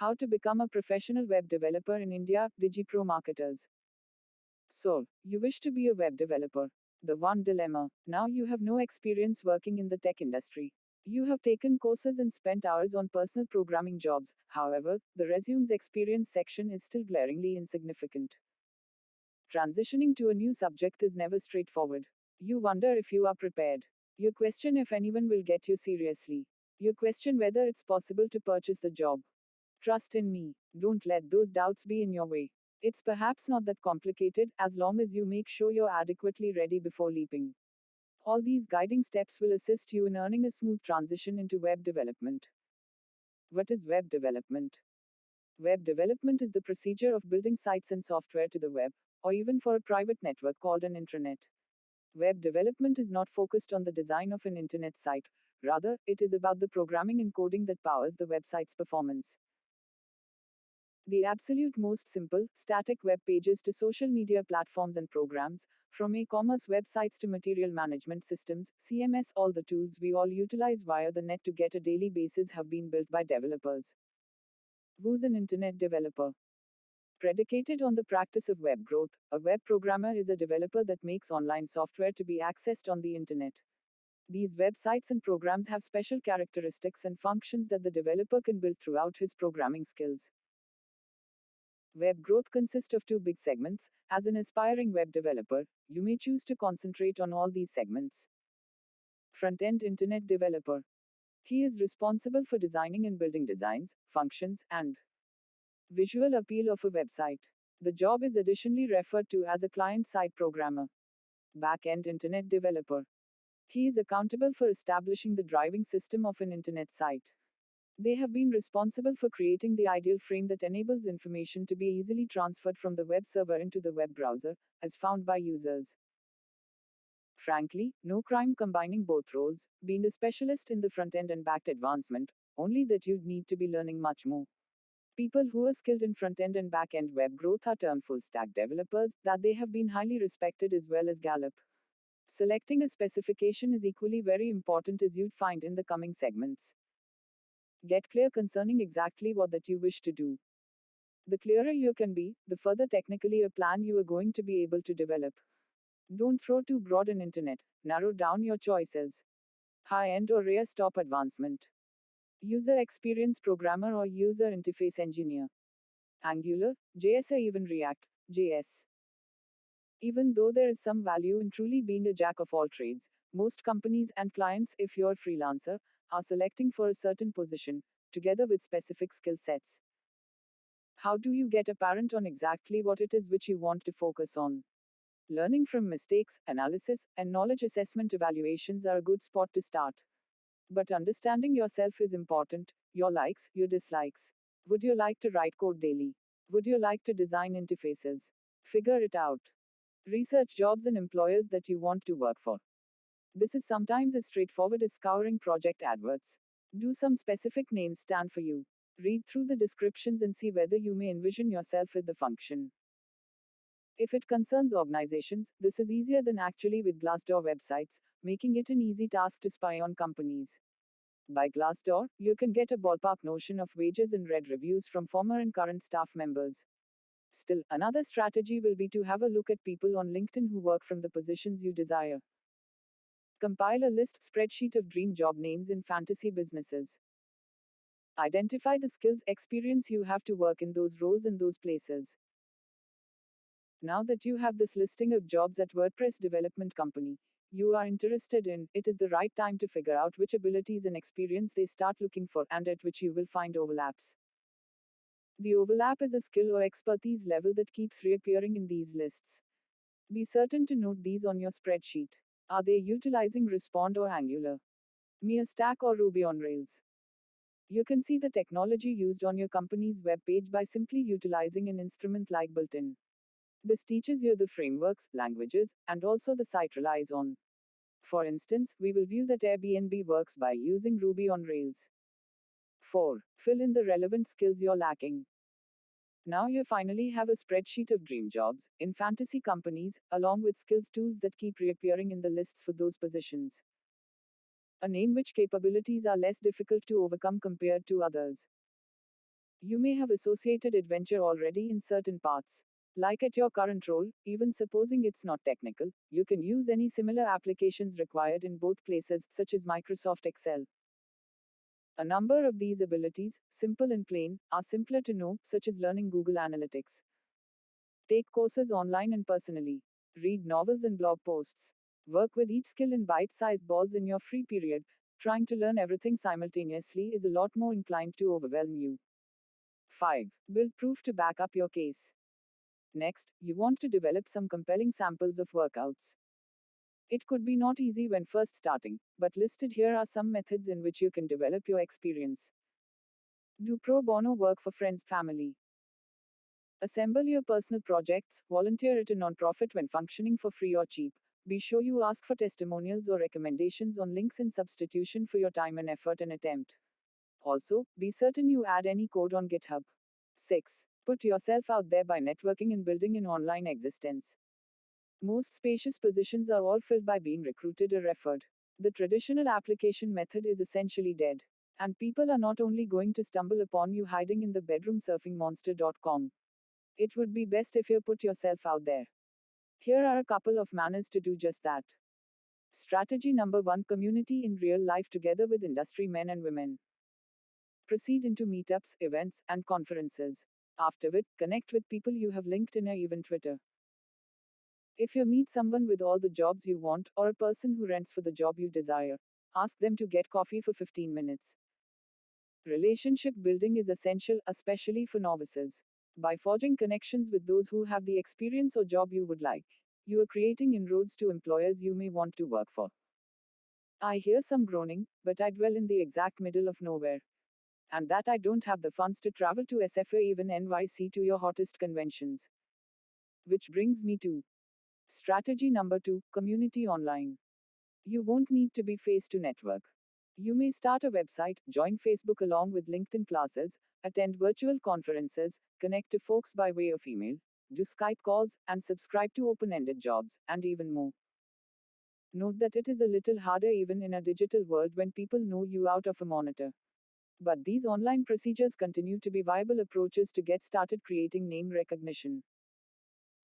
How to become a professional web developer in India, DigiPro marketers. So, you wish to be a web developer. The one dilemma. Now you have no experience working in the tech industry. You have taken courses and spent hours on personal programming jobs. However, the resume's experience section is still glaringly insignificant. Transitioning to a new subject is never straightforward. You wonder if you are prepared. You question if anyone will get you seriously. You question whether it's possible to purchase the job. Trust in me. Don't let those doubts be in your way. It's perhaps not that complicated, as long as you make sure you're adequately ready before leaping. All these guiding steps will assist you in earning a smooth transition into web development. What is web development? Web development is the procedure of building sites and software to the web, or even for a private network called an intranet. Web development is not focused on the design of an internet site, rather, it is about the programming and coding that powers the website's performance. The absolute most simple, static web pages to social media platforms and programs, from e-commerce websites to material management systems, CMS, all the tools we all utilize via the net to get a daily basis have been built by developers. Who's an internet developer? Predicated on the practice of web growth, a web programmer is a developer that makes online software to be accessed on the internet. These websites and programs have special characteristics and functions that the developer can build throughout his programming skills. Web growth consists of two big segments. As an aspiring web developer, you may choose to concentrate on all these segments. Front-end internet developer. He is responsible for designing and building designs, functions, and visual appeal of a website. The job is additionally referred to as a client-side programmer. Back-end internet developer. He is accountable for establishing the driving system of an internet site. They have been responsible for creating the ideal frame that enables information to be easily transferred from the web server into the web browser, as found by users. Frankly, no crime combining both roles, being a specialist in the front end and back advancement, only that you'd need to be learning much more. People who are skilled in front end and back end web growth are termed full stack developers, that they have been highly respected as well as Gallup. Selecting a specification is equally very important, as you'd find in the coming segments. Get clear concerning exactly what that you wish to do. The clearer you can be, the further technically a plan you are going to be able to develop. Don't throw too broad an internet, narrow down your choices. High-end or rear stop advancement. User experience programmer or user interface engineer. Angular, JS or even React, JS. Even though there is some value in truly being a jack of all trades, most companies and clients, if you're a freelancer, are selecting for a certain position, together with specific skill sets. How do you get apparent on exactly what it is which you want to focus on? Learning from mistakes, analysis, and knowledge assessment evaluations are a good spot to start. But understanding yourself is important, your likes, your dislikes. Would you like to write code daily? Would you like to design interfaces? Figure it out. Research jobs and employers that you want to work for. This is sometimes as straightforward as scouring project adverts. Do some specific names stand for you? Read through the descriptions and see whether you may envision yourself with the function. If it concerns organizations, this is easier than actually with Glassdoor websites, making it an easy task to spy on companies. By Glassdoor, you can get a ballpark notion of wages and read reviews from former and current staff members. Still, another strategy will be to have a look at people on LinkedIn who work from the positions you desire. Compile a list spreadsheet of dream job names in fantasy businesses. Identify the skills experience you have to work in those roles and those places. Now that you have this listing of jobs at WordPress development company you are interested in, it is the right time to figure out which abilities and experience they start looking for and at which you will find overlaps. The overlap is a skill or expertise level that keeps reappearing in these lists. Be certain to note these on your spreadsheet. Are they utilizing Respond or Angular? Mere Stack or Ruby on Rails? You can see the technology used on your company's web page by simply utilizing an instrument like built-in. This teaches you the frameworks, languages, and also the site relies on. For instance, we will view that Airbnb works by using Ruby on Rails. 4. Fill in the relevant skills you're lacking. Now you finally have a spreadsheet of dream jobs in fantasy companies, along with skills tools that keep reappearing in the lists for those positions. A name which capabilities are less difficult to overcome compared to others. You may have associated adventure already in certain parts. Like at your current role, even supposing it's not technical, you can use any similar applications required in both places, such as Microsoft Excel. A number of these abilities, simple and plain, are simpler to know, such as learning Google Analytics. Take courses online and personally. Read novels and blog posts. Work with each skill in bite sized balls in your free period. Trying to learn everything simultaneously is a lot more inclined to overwhelm you. 5. Build proof to back up your case. Next, you want to develop some compelling samples of workouts. It could be not easy when first starting, but listed here are some methods in which you can develop your experience. Do pro bono work for friends, family. Assemble your personal projects, volunteer at a nonprofit when functioning for free or cheap. Be sure you ask for testimonials or recommendations on links in substitution for your time and effort and attempt. Also, be certain you add any code on GitHub. 6. Put yourself out there by networking and building an online existence. Most spacious positions are all filled by being recruited or referred. The traditional application method is essentially dead. And people are not only going to stumble upon you hiding in the bedroom surfing monster.com. It would be best if you put yourself out there. Here are a couple of manners to do just that. Strategy number 1: community in real life together with industry men and women. Proceed into meetups, events, and conferences. Afterward, connect with people you have LinkedIn or even Twitter. If you meet someone with all the jobs you want, or a person who rents for the job you desire, ask them to get coffee for 15 minutes. Relationship building is essential, especially for novices. By forging connections with those who have the experience or job you would like, you are creating inroads to employers you may want to work for. I hear some groaning, but I dwell in the exact middle of nowhere. And that I don't have the funds to travel to SF or even NYC to your hottest conventions. Which brings me to strategy number 2: community online. You won't need to be faced to network. You may start a website, join Facebook along with LinkedIn classes, attend virtual conferences, connect to folks by way of email, do Skype calls, and subscribe to open ended jobs, and even more. Note that it is a little harder even in a digital world when people know you out of a monitor. But these online procedures continue to be viable approaches to get started creating name recognition.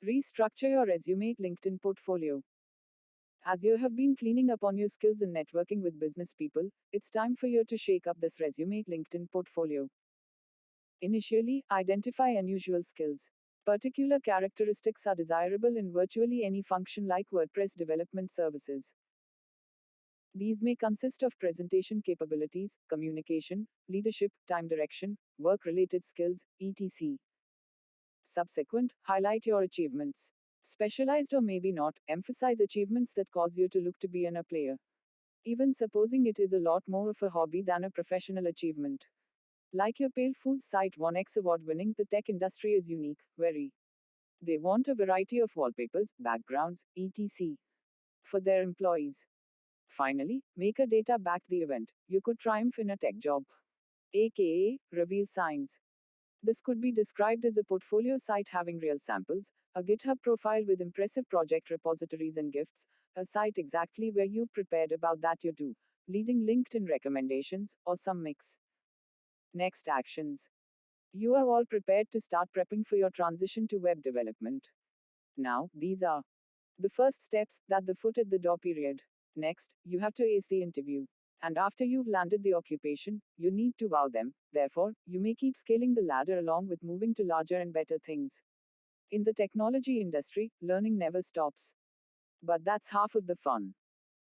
Restructure your resume, LinkedIn portfolio. As you have been cleaning up on your skills in networking with business people, it's time for you to shake up this resume, LinkedIn portfolio. Initially, identify unusual skills. Particular characteristics are desirable in virtually any function like WordPress development services. These may consist of presentation capabilities, communication, leadership, time direction, work related skills, etc. Subsequent, highlight your achievements. Specialized or maybe not, emphasize achievements that cause you to look to be a player. Even supposing it is a lot more of a hobby than a professional achievement. Like your Pale Foods site 1x award winning, the tech industry is unique, very. They want a variety of wallpapers, backgrounds, etc. for their employees. Finally, make a data back the event. You could triumph in a tech job. AKA, reveal signs. This could be described as a portfolio site having real samples, a GitHub profile with impressive project repositories and gifts, a site exactly where you've prepared about that you do, leading LinkedIn recommendations, or some mix. Next actions. You are all prepared to start prepping for your transition to web development. Now, these are the first steps, that the foot at the door period. Next, you have to ace the interview. And after you've landed the occupation, you need to wow them. Therefore, you may keep scaling the ladder along with moving to larger and better things. In the technology industry, learning never stops. But that's half of the fun.